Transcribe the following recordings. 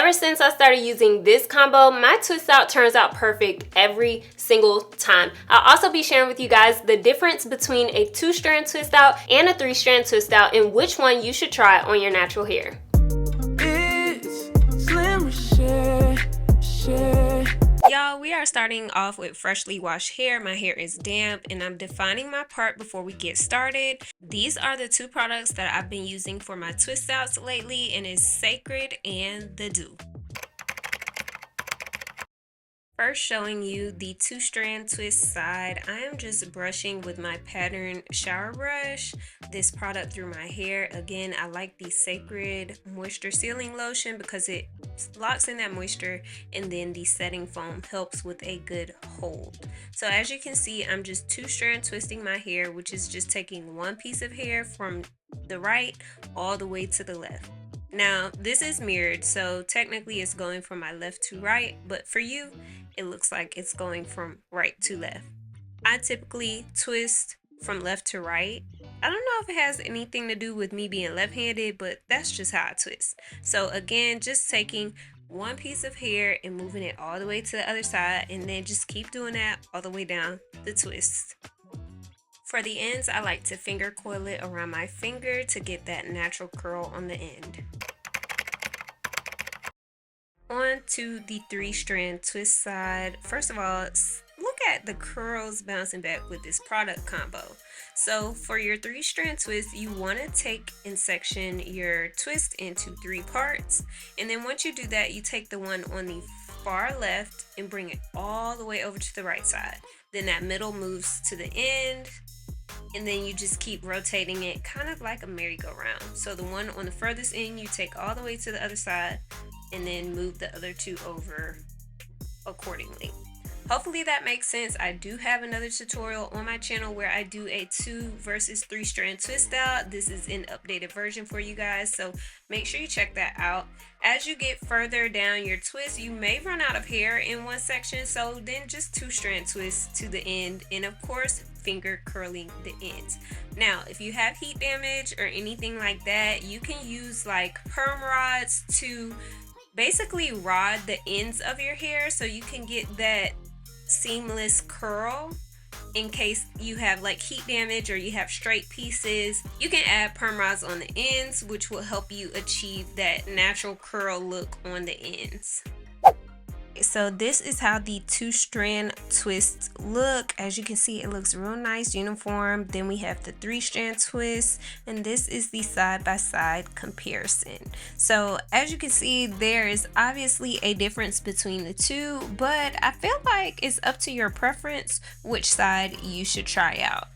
Ever since I started using this combo, my twist out turns out perfect every single time. I'll also be sharing with you guys the difference between a 2-strand twist out and a 3-strand twist out and which one you should try on your natural hair. Y'all, we are starting off with freshly washed hair. My hair is damp and I'm defining my part before we get started. These are the 2 products that I've been using for my twist outs lately, and it's Sacred and the Doux. First, showing you the 2-strand twist side, I am just brushing with my pattern shower brush this product through my hair. Again, I like the Sacred moisture sealing lotion because it locks in that moisture, and then the setting foam helps with a good hold. So as you can see, I'm just 2-strand twisting my hair, which is just taking one piece of hair from the right all the way to the left. Now, this is mirrored, so technically it's going from my left to right, but for you, it looks like it's going from right to left. I typically twist from left to right. I don't know if it has anything to do with me being left-handed, but that's just how I twist. So again, just taking one piece of hair and moving it all the way to the other side, and then just keep doing that all the way down the twist. For the ends, I like to finger coil it around my finger to get that natural curl on the end. On to the 3-strand twist side. First of all, look at the curls bouncing back with this product combo. So for your 3-strand twist, you want to take and section your twist into 3 parts. And then once you do that, you take the one on the far left and bring it all the way over to the right side. Then that middle moves to the end, and then you just keep rotating it kind of like a merry-go-round. So the one on the furthest end, you take all the way to the other side and then move the other 2 over accordingly. Hopefully that makes sense. I do have another tutorial on my channel where I do a 2 versus 3-strand twist out. This is an updated version for you guys, so make sure you check that out. As you get further down your twist, you may run out of hair in one section, so then just 2-strand twist to the end, and of course finger curling the ends. Now, if you have heat damage or anything like that, you can use like perm rods to basically rod the ends of your hair so you can get that seamless curl. In case you have like heat damage or you have straight pieces, you can add perm rods on the ends, which will help you achieve that natural curl look on the ends. So this is how the 2-strand twists look. As you can see, it looks real nice, uniform. Then we have the 3-strand twist, and this is the side-by-side comparison. So as you can see, there is obviously a difference between the 2, but I feel like it's up to your preference which side you should try out.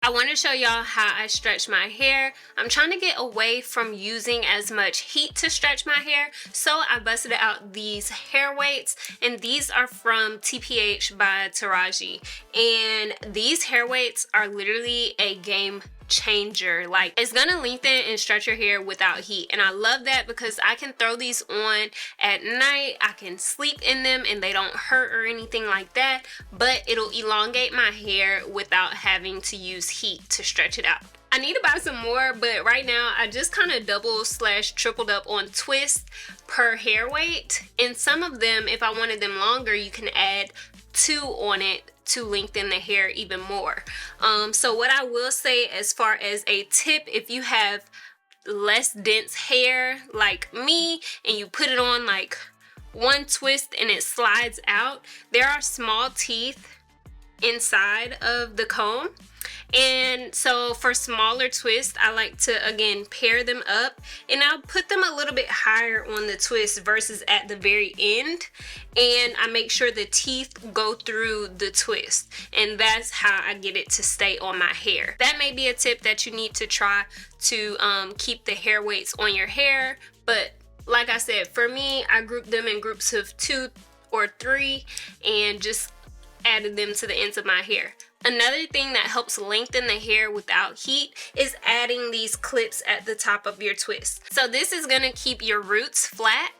I want to show y'all how I stretch my hair. I'm trying to get away from using as much heat to stretch my hair, so I busted out these hair weights, and these are from TPH by Taraji. And these hair weights are literally a game changer. Like, it's gonna lengthen and stretch your hair without heat, and I love that because I can throw these on at night. I can sleep in them and they don't hurt or anything like that, but it'll elongate my hair without having to use heat to stretch it out. I need to buy some more, but right now I just kind of double/tripled up on twists per hair weight, and some of them, if I wanted them longer, you can add 2 on it to lengthen the hair even more. So what I will say as far as a tip, if you have less dense hair like me and you put it on like one twist and it slides out, there are small teeth inside of the comb. And so for smaller twists, I like to again pair them up, and I'll put them a little bit higher on the twist versus at the very end, and I make sure the teeth go through the twist, and that's how I get it to stay on my hair. That may be a tip that you need to try to keep the hair weights on your hair, but like I said, for me, I grouped them in groups of 2 or 3 and just added them to the ends of my hair. Another thing that helps lengthen the hair without heat is adding these clips at the top of your twist. So this is gonna keep your roots flat.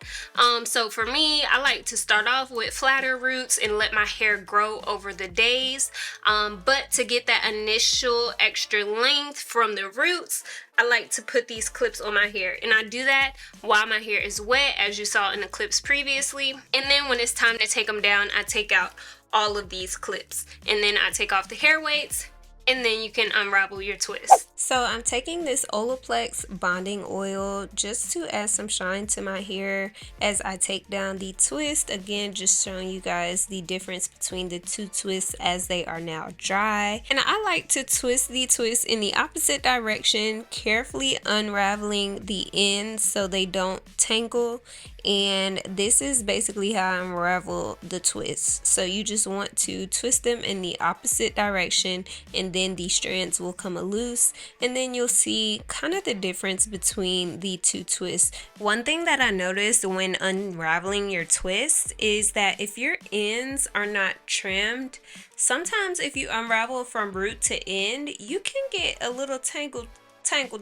So for me, I like to start off with flatter roots and let my hair grow over the days. But to get that initial extra length from the roots, I like to put these clips on my hair, and I do that while my hair is wet, as you saw in the clips previously. And then when it's time to take them down, I take out all of these clips, and then I take off the hair weights, and then you can unravel your twist. So I'm taking this Olaplex bonding oil just to add some shine to my hair as I take down the twist. Again, just showing you guys the difference between the two twists as they are now dry. And I like to twist the twist in the opposite direction, carefully unraveling the ends so they don't tangle. And this is basically how I unravel the twists. So you just want to twist them in the opposite direction, and then the strands will come loose, and then you'll see kind of the difference between the two twists. One thing that I noticed when unraveling your twist is that if your ends are not trimmed, sometimes if you unravel from root to end, you can get a little tangled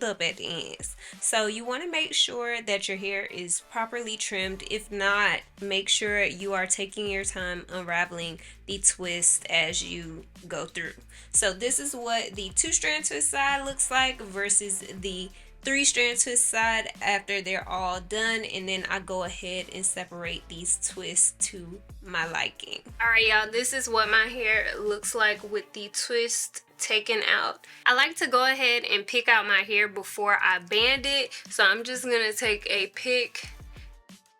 up at the ends. So you want to make sure that your hair is properly trimmed. If not, make sure you are taking your time unraveling the twist as you go through. So this is what the 2-strand twist side looks like versus the 3-strand twist side after they're all done, and then I go ahead and separate these twists to my liking. Alright y'all, this is what my hair looks like with the twist taken out. I like to go ahead and pick out my hair before I band it, so I'm just gonna take a pick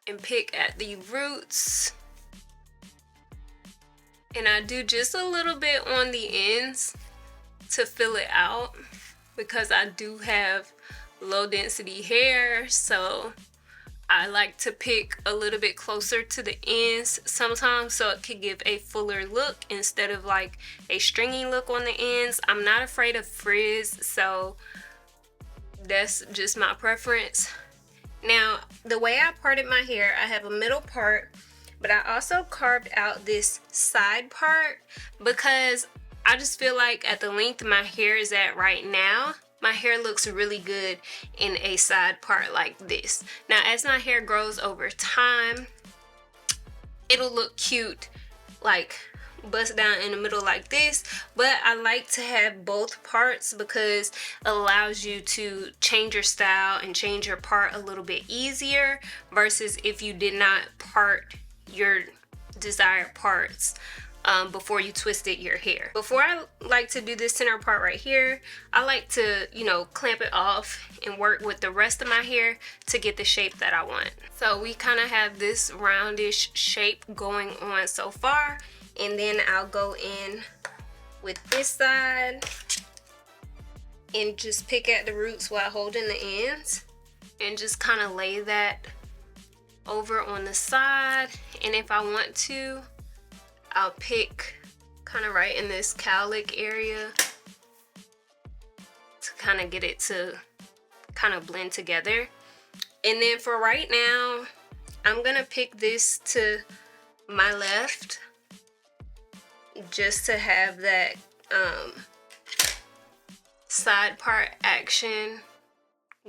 and pick at the roots, and I do just a little bit on the ends to fill it out because I do have low density hair, so I like to pick a little bit closer to the ends sometimes so it could give a fuller look instead of like a stringy look on the ends. I'm not afraid of frizz, so that's just my preference. Now, the way I parted my hair, I have a middle part, but I also carved out this side part because I just feel like at the length my hair is at right now, my hair looks really good in a side part like this. Now, as my hair grows over time, it'll look cute, like bust down in the middle like this, but I like to have both parts because it allows you to change your style and change your part a little bit easier versus if you did not part your desired parts before you twisted your hair. Before I like to do this center part right here, I like to, clamp it off and work with the rest of my hair to get the shape that I want. So we kind of have this roundish shape going on so far, and then I'll go in with this side and just pick at the roots while holding the ends and just kind of lay that over on the side. And if I want to, I'll pick kind of right in this cowlick area to kind of get it to kind of blend together. And then for right now, I'm gonna pick this to my left just to have that side part action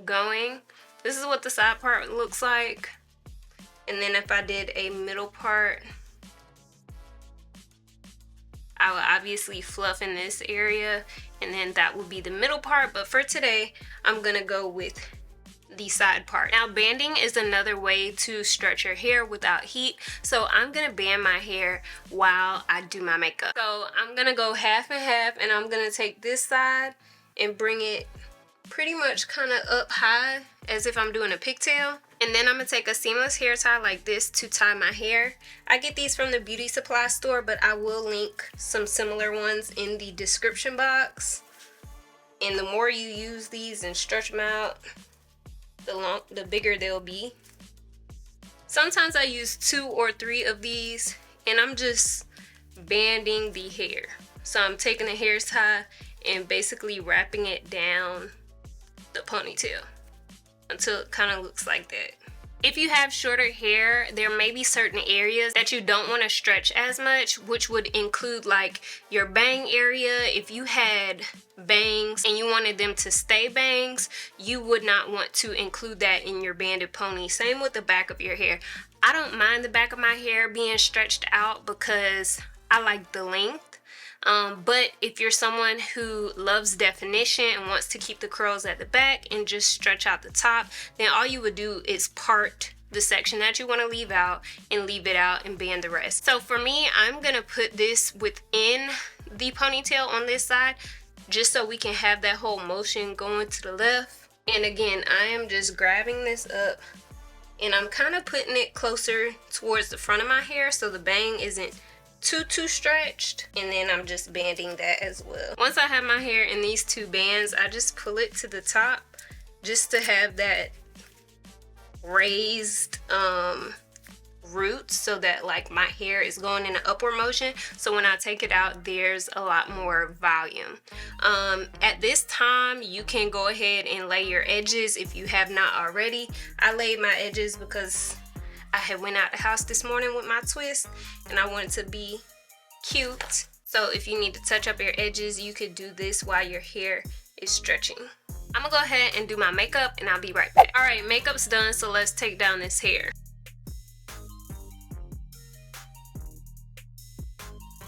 going. This is what the side part looks like. And then if I did a middle part, I will obviously fluff in this area, and then that will be the middle part. But for today, I'm gonna go with the side part. Now, banding is another way to stretch your hair without heat. So I'm gonna band my hair while I do my makeup. So I'm gonna go half and half, and I'm gonna take this side and bring it pretty much kind of up high as if I'm doing a pigtail. And then I'm gonna take a seamless hair tie like this to tie my hair. I get these from the beauty supply store, but I will link some similar ones in the description box. And the more you use these and stretch them out, the bigger they'll be. Sometimes I use 2 or 3 of these, and I'm just banding the hair. So I'm taking a hair tie and basically wrapping it down the ponytail until it kind of looks like that. If you have shorter hair, there may be certain areas that you don't want to stretch as much, which would include like your bang area. If you had bangs and you wanted them to stay bangs, you would not want to include that in your banded pony. Same with the back of your hair. I don't mind the back of my hair being stretched out because I like the length. But if you're someone who loves definition and wants to keep the curls at the back and just stretch out the top, then all you would do is part the section that you want to leave out and leave it out and band the rest. So for me, I'm gonna put this within the ponytail on this side just so we can have that whole motion going to the left. And again, I am just grabbing this up and I'm kind of putting it closer towards the front of my hair so the bang isn't too stretched, and then I'm just banding that as well. Once I have my hair in these two bands, I just pull it to the top just to have that raised roots so that like my hair is going in an upward motion, so when I take it out there's a lot more volume. At this time you can go ahead and lay your edges if you have not already. I laid my edges because I had went out the house this morning with my twist and I wanted to be cute. So if you need to touch up your edges, you could do this while your hair is stretching. I'm gonna go ahead and do my makeup and I'll be right back. All right, makeup's done, so let's take down this hair.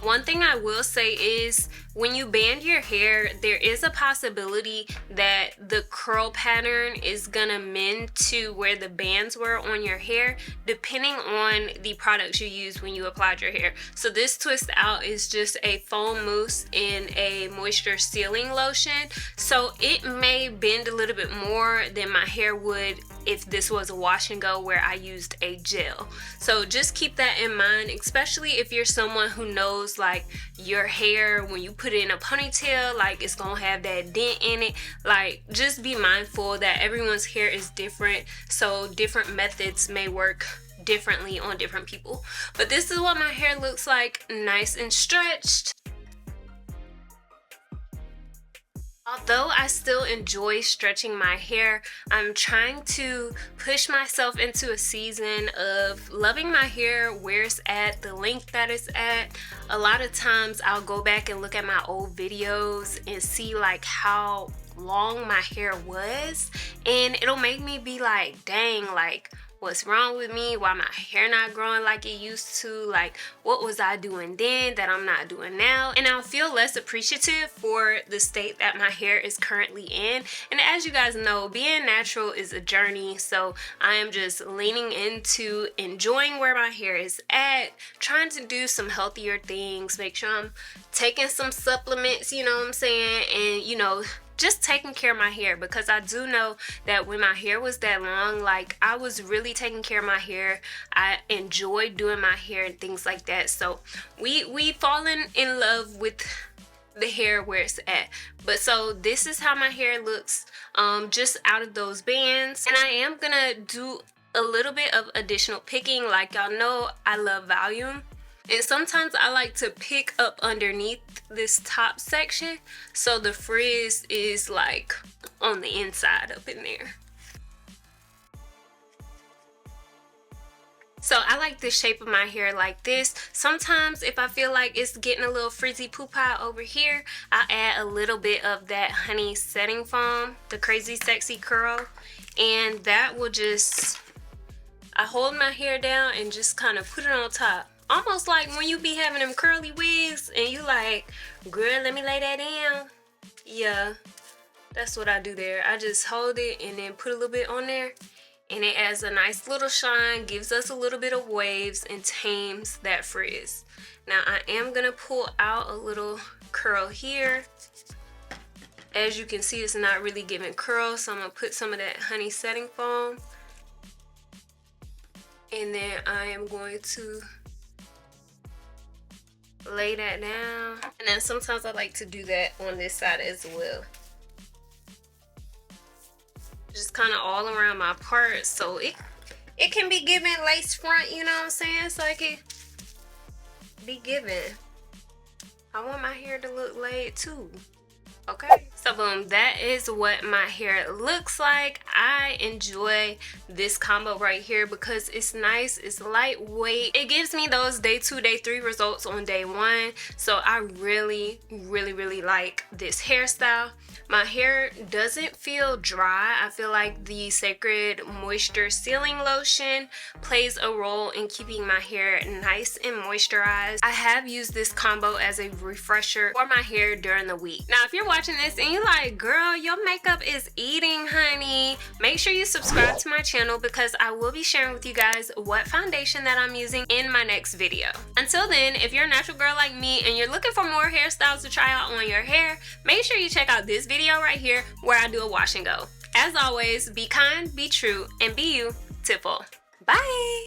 One thing I will say is when you band your hair, there is a possibility that the curl pattern is gonna mend to where the bands were on your hair, depending on the products you used when you applied your hair. So this twist out is just a foam mousse and a moisture sealing lotion. So it may bend a little bit more than my hair would if this was a wash and go where I used a gel. So just keep that in mind, especially if you're someone who knows like your hair, when you put it in a ponytail, like it's gonna have that dent in it. Like just be mindful that everyone's hair is different, so different methods may work differently on different people. But this is what my hair looks like, nice and stretched. Although I still enjoy stretching my hair, I'm trying to push myself into a season of loving my hair where it's at, the length that it's at. A lot of times I'll go back and look at my old videos and see like how long my hair was, and it'll make me be like, dang, like what's wrong with me? Why my hair not growing like it used to? Like what was I doing then that I'm not doing now? And I'll feel less appreciative for the state that my hair is currently in. And as you guys know, being natural is a journey, so I am just leaning into enjoying where my hair is at, trying to do some healthier things, make sure I'm taking some supplements, you know what I'm saying, and you know, just taking care of my hair, because I do know that when my hair was that long, like I was really taking care of my hair. I enjoyed doing my hair and things like that. So we fallen in love with the hair where it's at. But so this is how my hair looks just out of those bands, and I am gonna do a little bit of additional picking. Like y'all know I love volume, and sometimes I like to pick up underneath this top section so the frizz is like on the inside up in there. So I like the shape of my hair like this. Sometimes if I feel like it's getting a little frizzy poo-pie over here, I'll add a little bit of that honey setting foam, the Crazy Sexy Curl, and that will just, I hold my hair down and just kind of put it on top. Almost like when you be having them curly wigs and you like, girl, let me lay that down. Yeah, that's what I do there. I just hold it and then put a little bit on there, and it adds a nice little shine, gives us a little bit of waves, and tames that frizz. Now I am gonna pull out a little curl here. As you can see, it's not really giving curl, so I'm gonna put some of that honey setting foam, and then I am going to lay that down. And then sometimes I like to do that on this side as well, just kind of all around my part, so it can be giving lace front, you know what I'm saying, so it can be giving. I want my hair to look laid too, okay? So boom, that is what my hair looks like. I enjoy this combo right here because it's nice, it's lightweight. It gives me those day 2, day 3 results on day 1. So I really like this hairstyle. My hair doesn't feel dry. I feel like the Sacred Moisture Sealing Lotion plays a role in keeping my hair nice and moisturized. I have used this combo as a refresher for my hair during the week. Now, if you're watching this and you're like, girl, your makeup is eating, honey, make sure you subscribe to my channel because I will be sharing with you guys what foundation that I'm using in my next video. Until then, if you're a natural girl like me and you're looking for more hairstyles to try out on your hair, make sure you check out this video right here where I do a wash and go. As always, be kind, be true, and be you, Tipple. Bye!